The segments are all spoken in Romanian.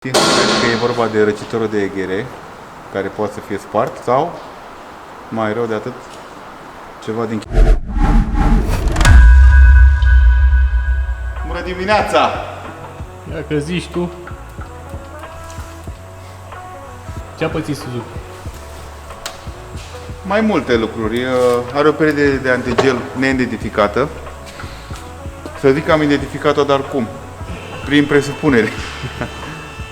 Cred că e vorba de răcitorul de eghere, care poate să fie spart, sau, mai rău de atât, ceva din... Bună dimineața! Ia că zici tu. Ce-a pățit Suzuki? Mai multe lucruri. Are o perioadă de antigel neidentificată. Să zic că am identificat-o, dar cum? Prin presupunere.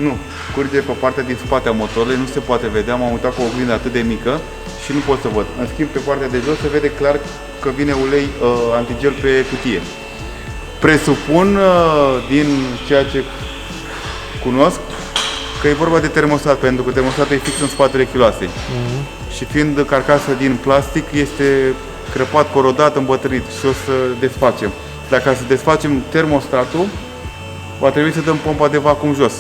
Nu, curge pe partea din spate a motorului, nu se poate vedea, m-am uitat cu o oglindă atât de mică și nu pot să văd. În schimb, pe partea de jos se vede clar că vine ulei antigel pe cutie. Presupun, din ceea ce cunosc, că e vorba de termostat, pentru că termostatul e fix în spatele chiloasei. Și fiind carcasă din plastic, este crăpat, corodat, îmbătrânit și o să desfacem. Dacă să desfacem termostatul, va trebui să dăm pompa de vacuum jos.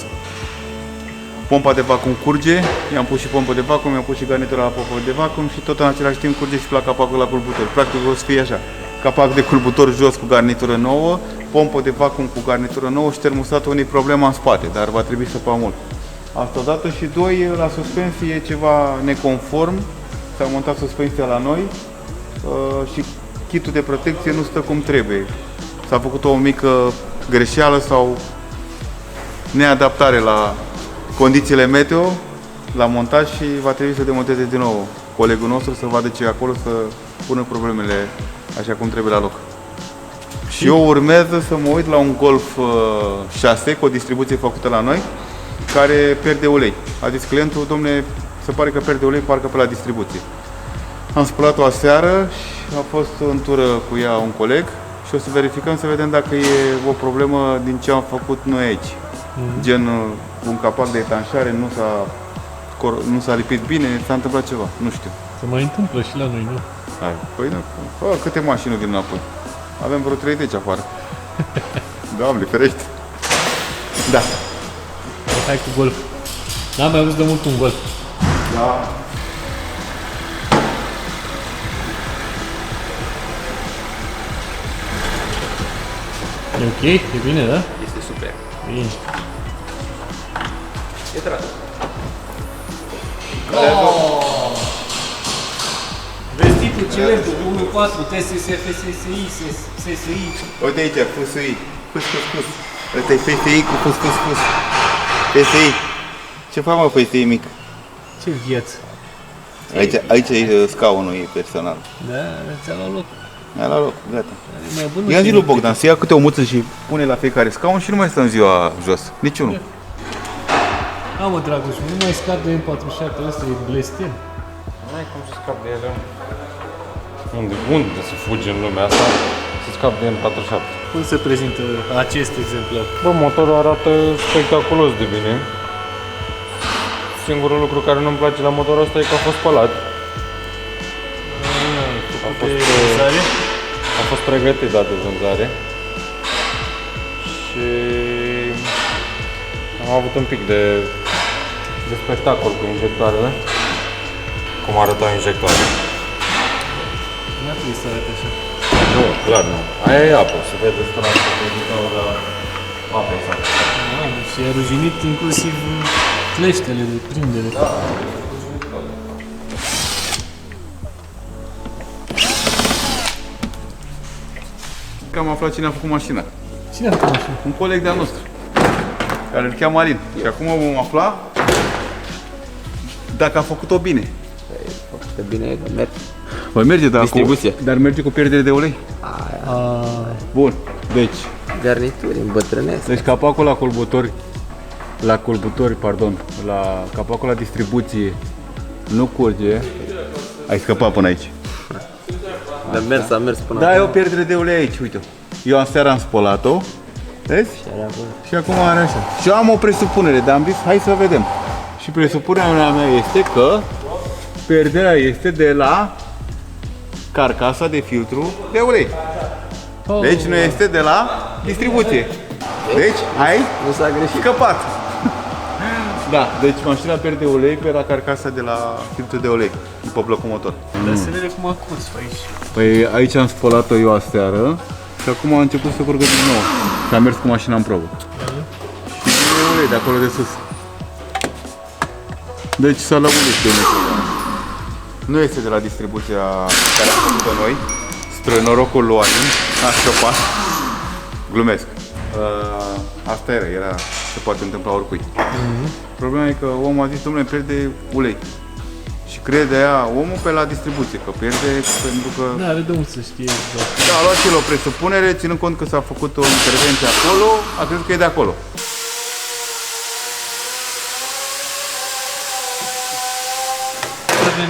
Pompa de vacuum curge, i-am pus și pompă de vacuum, i-am pus și garnitura la pompă de vacuum și tot în același timp curge și la capacul la culbutor. Practic o să fie așa, capac de culbutor jos cu garnitură nouă, pompă de vacuum cu garnitură nouă și termostatul unei probleme în spate, dar va trebui să fac mult. Asta odată și doi, la suspensie e ceva neconform, s-a montat suspensia la noi și kitul de protecție nu stă cum trebuie. S-a făcut o mică greșeală sau neadaptare la condițiile meteo, la montaj și va trebui să demonteze din nou colegul nostru să vadă ce e acolo, să pună problemele așa cum trebuie la loc. Și eu urmează să mă uit la un Golf 6 cu o distribuție făcută la noi, care pierde ulei. A zis clientul, domne, se pare că pierde ulei, parcă pe la distribuție. Am spălat-o aseară și a fost în tură cu ea un coleg și o să verificăm să vedem dacă e o problemă din ce am făcut noi aici. Gen un capac de etanșare nu s-a lipit bine, s-a întâmplat ceva, nu știu. Se mai întâmplă și la noi, nu? Hai, păi nu, câte mașini din înapoi? Avem vreo 30 afară. Doamne, ferește. Da. Hai cu Golf. N-am mai avut de mult un Golf. Da. E ok? E bine, da? Este super. Bine. E tras. Vestitul Cilentul 1.4 TSS, FSSI, SSI. Uite aici, FSI. Fus. Ăsta e FSI cu fus. FSI. Ce fac, mă, FSI mic? Ce viață. Aici e scaunul ei personal. Da, ți-a luat loc. Mi-a la loc, gata. E mai bună. I-am zis lui Bogdan să ia câte o muță și pune la fiecare scaun și nu mai stă în ziua jos. Niciunul. Mă, Dragoș, nu mai scap de M47, ăsta e blestem. N-ai cum să scapi de ele. Unde să fugi în lumea asta să scapi de M47? Cum se prezintă acest exemplar? Bă, motorul arată spectaculos de bine. Singurul lucru care nu-mi place la motorul ăsta e că a fost spălat. A fost pregătit, da, de vânzare. Și am avut un pic de spectacol cu injectoarele. Cum arătau injectoarele. N-ar trebui să arate așa. Nu, clar nu. Aia e apă, se vede strada din cauza apei sau. Și a ruginit inclusiv cleștele de prindere. Da. Că am aflat cine a făcut mașina. Cine a făcut mașina? Un coleg de-al nostru, care îl cheamă Alin. Și acum vom afla dacă a făcut-o bine. Foarte bine, merge. Păi merge, dar, Distribuție. dar merge cu pierdere de ulei. Bun, deci Garnituri, îmbătrânesc. Deci capacul la capacul la distribuție nu curge. Ai scăpat până aici. Dar mers, a mers până Da, e o pierdere de ulei aici, uite. Eu aseară am spălat-o. Vezi? Și acum are așa. Și eu am o presupunere, dar am zis, hai să vedem. Și presupunerea mea este că pierderea este de la carcasa de filtru de ulei. Deci nu este de la distribuție. Deci ai Nu s-a greșit. scăpat. Da, deci mașina pierde ulei pe la carcasa de la filtru de ulei, după blocul motor. Dar să vede cum a curs pe aici. Păi aici am spălat-o eu aseară și acum a început să curgă din nou. Și am mers cu mașina în probă. Și vine ulei de acolo de sus. Deci s-a lămurit de unul. Nu este de la distribuția care am făcut-o noi, spre norocul lui Adin, a șopat. Glumesc. Asta era, se poate întâmpla oricui. Problema e că omul a zis, dom'le, pierde ulei. Și crede aia omul pe la distribuție, că pierde pentru că... Da, are de unde să știe exact. Da, a luat și el o presupunere, ținând cont că s-a făcut o intervenție acolo, a crezut că e de acolo.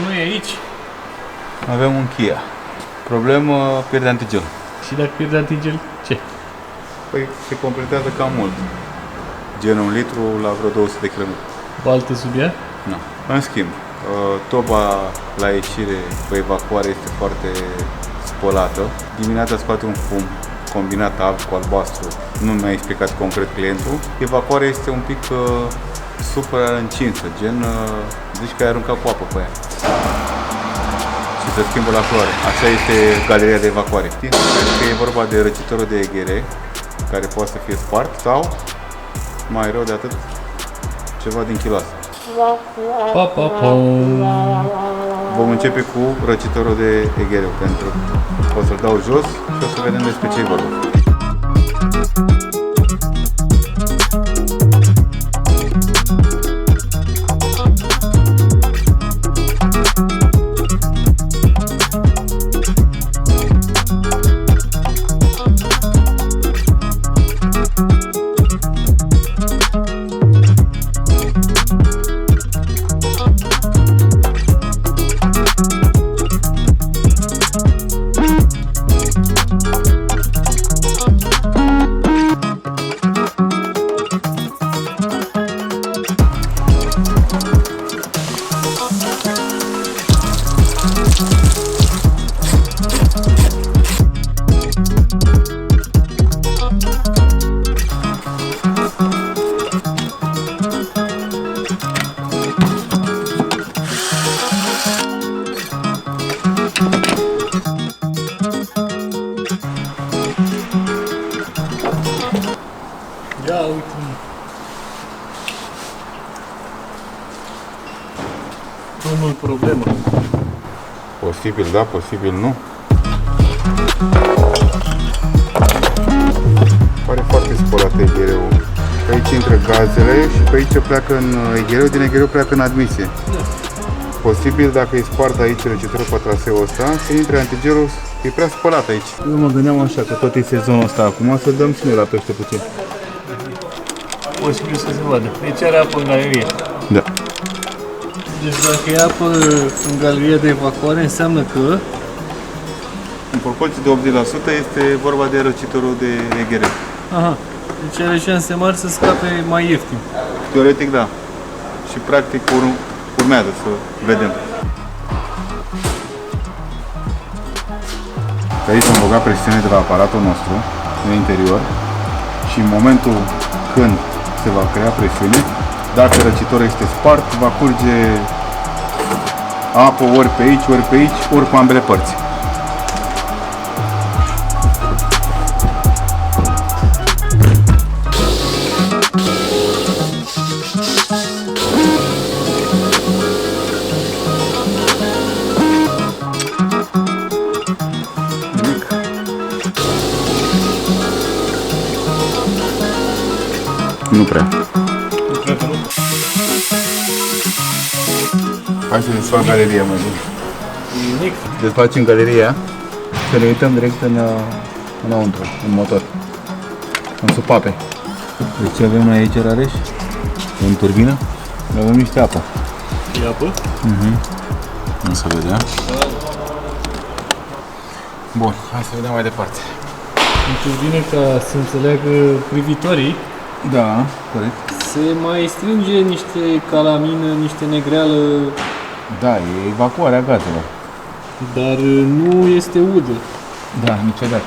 Nu e aici. Avem un Kia. Problemă, pierde antigel. Și dacă pierde antigel, ce? Păi se completează cam mult. Gen 1 litru la vreo 200 de km. Baltă sub ea? Nu. În schimb, toba la ieșire pe evacuare este foarte spălată. Dimineața scoate un fum combinat alb cu albastru. Nu mi-a explicat concret clientul. Evacuarea este un pic supra-încinsă, gen zici că ai aruncat cu apă pe ea. Și se schimbă la floare. Așa este galeria de evacuare. Cred că e vorba de răcitorul de eghere, care poate să fie spart sau, mai rău de atât, ceva din chiloasă. Pa, pa, pa. Vom începe cu răcitorul de eghere, pentru că o să-l dau jos și o să vedem despre ce e vorba. Ia uite. Unul problemă. Posibil da, posibil nu. Pare foarte spălat eghereul. Pe aici intră gazele și pe aici pleacă în eghereu, din eghereu pleacă în admisie. Da. Posibil, dacă e spart aici răcitorul pe traseul ăsta, să intre antigelul, e prea spălat aici. Eu mă gândeam așa, că tot e sezonul ăsta acum, să dăm și noi la pește puțin. Posibil să se vadă. Deci are apă în galerie. Da. Deci dacă e apă în galeria de evacuare, înseamnă că... În proporție de 80% este vorba de răcitorul de eghereu. Aha. Deci are șanse mari să scape mai ieftin. Teoretic, da. Și practic urmează să vedem. Aici vom băga presiune de la aparatul nostru în interior și în momentul când se va crea presiune, dacă răcitorul este spart, va curge apă ori pe aici, ori pe ambele părți. Nu prea. Hai să desfac galeria, mă zic. Nimic. Desfacem galeria, să ne uităm direct înăuntru, în motor. În supape. Deci ce avem noi aici, Rareș? În turbină? Avem niște apă. E apă? Nu se vedea. Bun, hai să vedem mai departe. Deci bine ca să înțeleagă privitorii, Da, corect. se mai strânge niște calamină, niște negreală, Da, e evacuarea gazelor. dar nu este udă. Da, niciodată.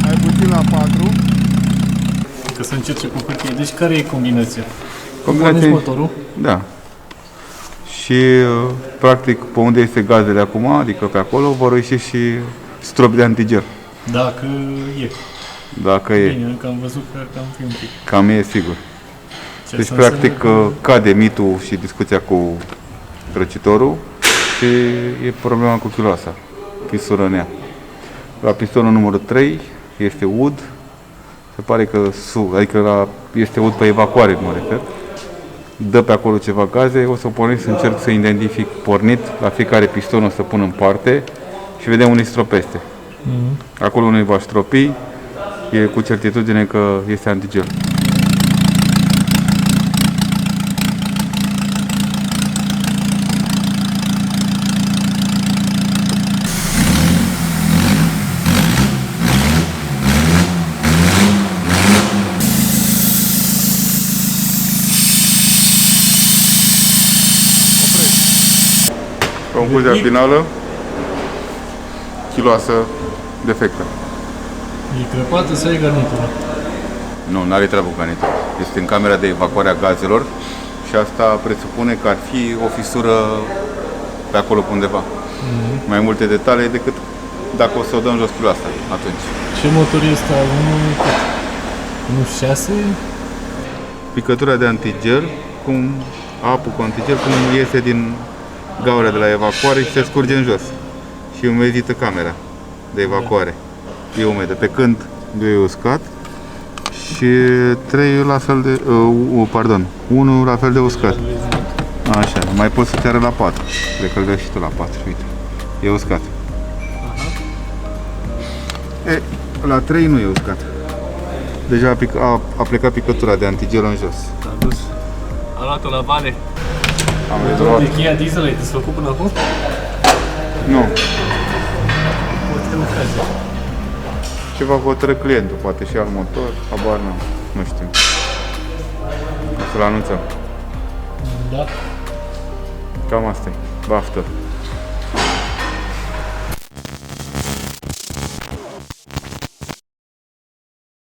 Mai puțin la 4. Că să încerce cu hârtie. Deci care e combinația? Combinație- Pornești motorul. Da. Și practic pe unde este gazele acum, adică pe acolo, vor ieși și stropi de antigel. Dacă e. Dacă e. Bine, că am văzut că cam fi un pic. Cam e sigur. Ce Deci să practic înseamnă cade mitul și discuția cu răcitorul și e problema cu chiloasa. Fisură în ea. La pistonul numărul 3 este ud. Se pare că adică este ud pe evacuare, mă refer. Dă pe acolo ceva gaze, o să pornesc să încerc să identific pornit, la fiecare piston o să pun în parte și vedem unde stropește. Acolo unde va stropi, e cu certitudine că este antigel. Concluzia finală, chiloasă defectă. E crăpată să ai garnitura. Nu, n-are treabă cu garnitura. Este în camera de evacuare a gazelor și asta presupune că ar fi o fisură pe acolo pe undeva. Mai multe detalii decât dacă o să o dăm jos chiloasa atunci. Ce motor este al unui cât? 1.6? Picătura de antigel, cum apă cu antigel, cum iese din gaura de la evacuare și se scurge în jos. Și umezită camera de evacuare. E umedă. Pe când 2 e uscat și 3 la fel de... pardon, 1 la fel de uscat. Așa, mai poți să te arăt la 4. Cred că îl vezi și tu la 4, uite. E uscat. E, la 3 nu e uscat. Deja a plecat picătura de antigel în jos. A dus. A luat-o la vale. Am Motorul rezolvat. de Kia diesel ai desfăcut până acum? Nu. Poate că nu face. Ceva hotără clientul, poate și al motor, habar n-am, nu știu. O să-l anunțăm. Da. Cam asta e. Baftă.